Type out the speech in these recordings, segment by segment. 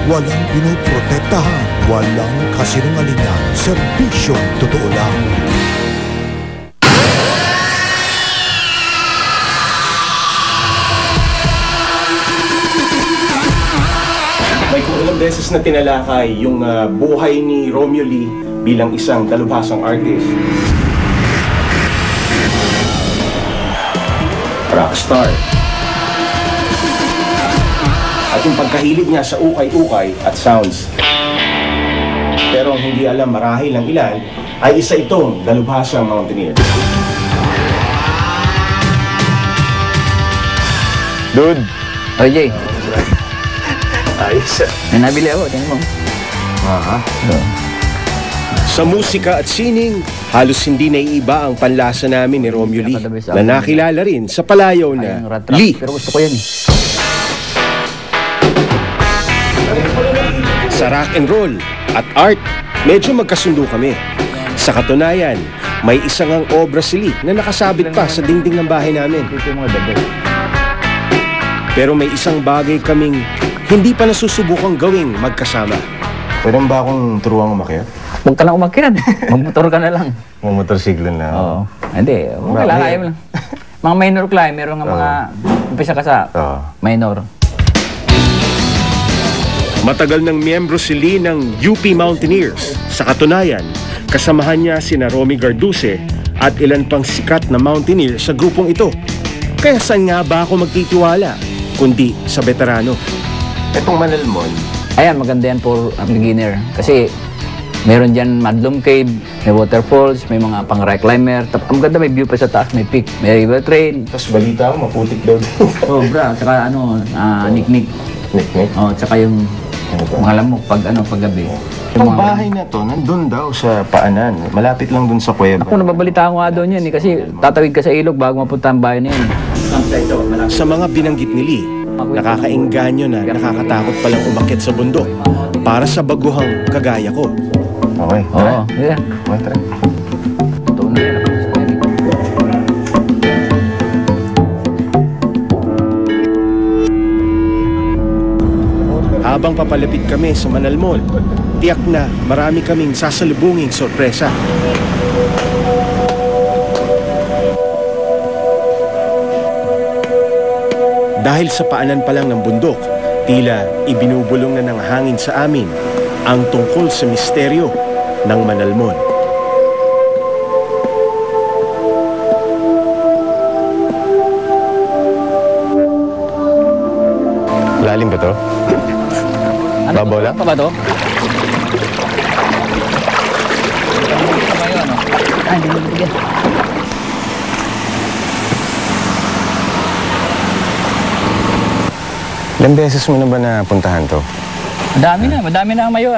Walang pinoprotektahan, walang kasinungalingan, serbisyong totoo lang. May kung ilang beses na tinalakay yung buhay ni Romeo Lee bilang isang dalubhasang artist. Rockstar. At yung pagkahilig niya sa ukay-ukay at sounds. Pero ang hindi alam marahil ng ilan ay isa itong dalubhasang mountaineer. Dude! Jay. Ayos. May nabili ako, tingin mo. Aha. So, Sa musika at sining, halos hindi naiiba ang panlasa namin ni Romeo Lee na nakilala rin sa palayaw na yung rat trap. Lee. Pero gusto ko yan eh. Sa rock and roll at art, medyo magkasundo kami. Sa katunayan, may isang ang obra si Lee na nakasabit pa sa dingding ng bahay namin. Ito yung mga daday. Pero may isang bagay kaming hindi pa nasusubukang gawing magkasama. Pwede ba akong turuang umakyat? Huwag ka lang umakyat. Magmotor ka na lang. Motorsiklo na. Oo. Hindi. Okay lang. Kaya mo lang. Mga minor climber, mga umpisa ka sa minor. Matagal ng miyembro si Lee ng UP Mountaineers. Sa katunayan, kasamahan niya sina Romy Garduce at ilan pang sikat na mountaineer sa grupong ito. Kaya saan nga ba ako magtitiwala, kundi sa veterano? Itong Manalmon. Ayan, maganda yan for a beginner. Kasi meron dyan Madlum Cave, may waterfalls, may mga pang-rock climber. Ang ganda, may view pa sa taas, may peak, may river trail. Tapos balita ko, maputik daw. Sobra. Tsaka niknik. Niknik? Oh, tsaka yung mga lamok paggabi. Ang bahay na to, nandun daw sa paanan. Malapit lang dun sa kuweba. Ako, nababalita ko nga doon yan eh. Kasi tatawid ka sa ilog bago mapunta ang bahay na yan. Sa mga binanggit ni Lee, nakakaengganyo na nakakatakot palang umakyat sa bundok para sa baguhang kagaya ko. Okay, Oo, yeah. Okay, tara. Ito na yan. Habang papalapit kami sa Manalmon, tiyak na marami kaming sasalubunging sorpresa. Dahil sa paanan pa lang ng bundok, tila ibinubulong na ng hangin sa amin ang tungkol sa misteryo ng Manalmon. Lalim ba to? Babaw lang? Ano pa ba to? Hindi mo bigyan. Ilang beses mo na ba napuntahan to? Madami na ang mayo,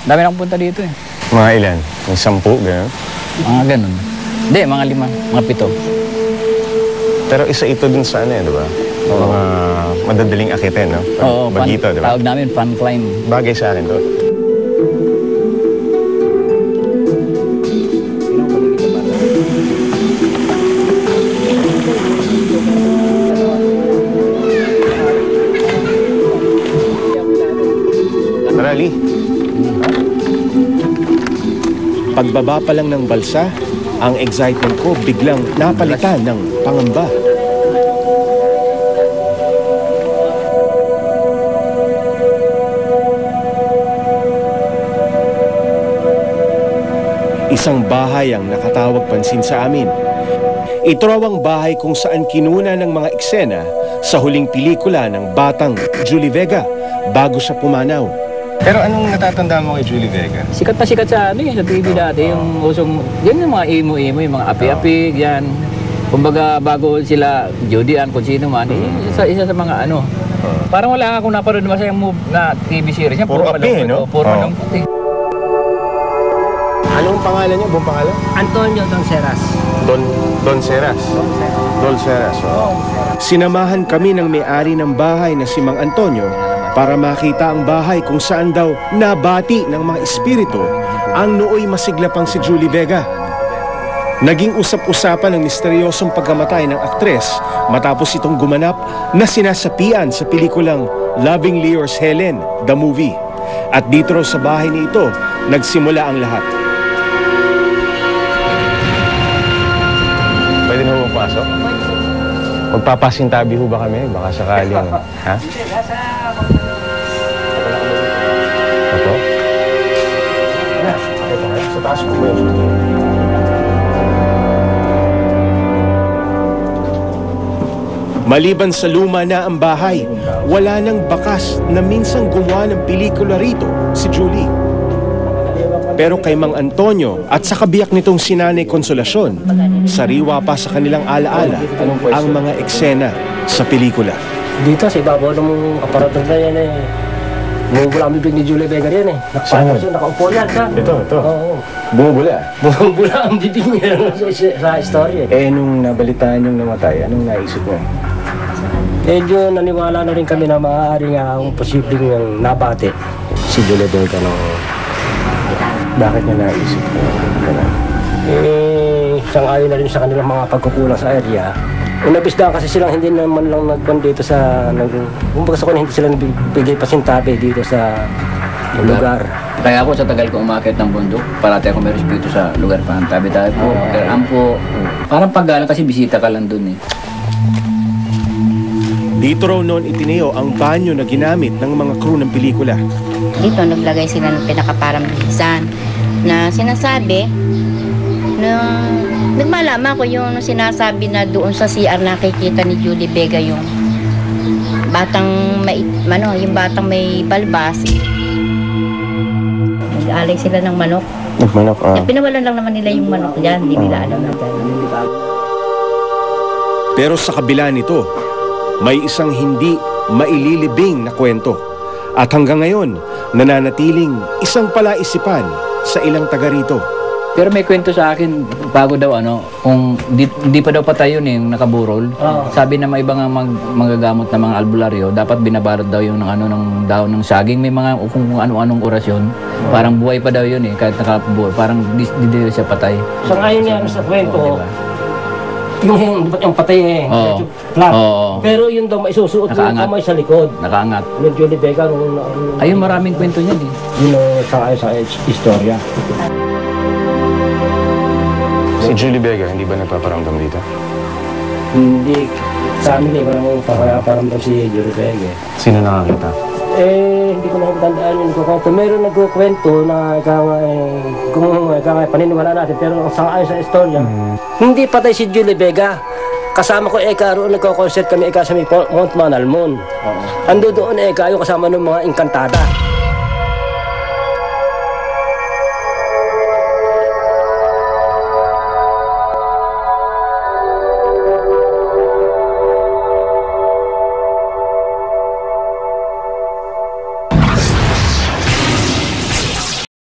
Dami na akong punta dito eh. Mga ilan? May 10, gano'n? Mga ganun. Hindi, mga 5, mga 7. Pero isa ito dun sa di ba? Mga madadaling akitin, no? Oo, Bagito, di ba? tawag namin fun climb. Bagay sa akin to. Tara, Lee. Pagbaba pa lang ng balsa, ang excitement ko biglang napalitan ng pangamba. Isang bahay ang nakatawag pansin sa amin. Ito raw ang bahay kung saan kinuna ng mga eksena sa huling pelikula ng batang Julie Vega bago siya pumanaw. Pero anong natatanda mo kay Julie Vega? Sikat na sikat sa sa TV dati, yung usong, yan yung mga imo-imo, yung mga api-api, yan. Kumbaga bago sila, Judy Ann, kung sino man, isa sa mga Parang wala akong napanood na masayang move na TV series. Yan, Puro api, no? Puro ng puti. Anong pangalan niya? Buong pangalan? Antonio Donceras. Don Seras. Don Seras. Sinamahan kami ng may-ari ng bahay na si Mang Antonio para makita ang bahay kung saan daw nabati ng mga espiritu ang nooy masiglapang si Julie Vega. Naging usap-usapan ang misteryosong pagkamatay ng aktres matapos itong gumanap na sinasapian sa pelikulang Lovingly Yours Helen, the movie. At dito raw sa bahay ni ito, nagsimula ang lahat. Pwede na ho pasok? Magpapasintabi ho ba kami? Baka sakaling, ha? Ito? Sa taas po yun. Maliban sa luma na ang bahay, wala nang bakas na minsang gumawa ng pelikula rito si Julie. Pero kay Mang Antonio at sa kabiyak nitong si Nanay Konsolasyon, sariwa pa sa kanilang alaala ang mga eksena sa pelikula. Dito sa ibabaw ng aparador na yan eh. Bumubula ang bibig ni Julie Vega yan eh. Saan? Nakaupo yan ka. Ito. Oo. Bumubula. Bumubula ang bibig niya sa story eh. Eh, nung nabalitaan yung namatay, anong naisip mo? Medyo naniwala na rin kami na maaari nga ang posibleng nabate si Julie Vega ng... Bakit niya naisip mo? Sang-ayon na rin sa kanilang mga pagkukulang sa area. Unabisdaan kasi silang hindi naman lang nagpon dito sa... Kumbaga sa kanya hindi sila nagbigay pasintabi dito sa lugar. Kaya ako sa tagal ko umakit ng bundok, parati ako may respeto sa lugar pa. Tabi-tabi po, pagkaraan po. Parang paggalang kasi bisita ka lang dun eh. Dito raw noon itinayo ang banyo na ginamit ng mga crew ng pelikula. Dito naglagay sila ng pinakaparambisan na sinasabi na nagmalaman ko yung sinasabi na doon sa CR nakikita ni Julie Vega yung batang yung batang may balbas. Nag-alay sila ng manok. Nagmanok, Pinawalan lang naman nila yung manok dyan, hindi nila alam na Pero sa kabila nito, may isang hindi maililibing na kwento. At hanggang ngayon, nananatiling isang palaisipan sa ilang taga rito. Pero may kwento sa akin, bago daw kung di pa daw patay yun yung nakaburol. Sabi na may ibang magagamot na mga albularyo, dapat binabalot daw yung ng daon ng saging. May mga kung ano-anong orasyon. Parang buhay pa daw yun kahit nakaburol. Parang di siya patay. Sang-ayon niya sa kwento. Yung patay flat. Pero yun daw maisusuot yung kamay sa likod. Nakaangat. Yung Julie Vega Ayun, maraming kwento niyan eh. Yun ang sang-ayon sa istorya. Si Julie Vega, hindi ba nagpaparamdam dito? Hindi. Sa amin ko naman paparamdam si Julie Vega. Sino nakakita? Hindi ko na tandaan yung nagkukwento. Meron nagkukwento na kung paniniwala natin. Pero ang sang-ayon sa istorya, hindi patay si Julie Vega. Kasama ko roon nagko-concert kami sa Mount Manalmon. Ando doon yung kasama ng mga engkantada.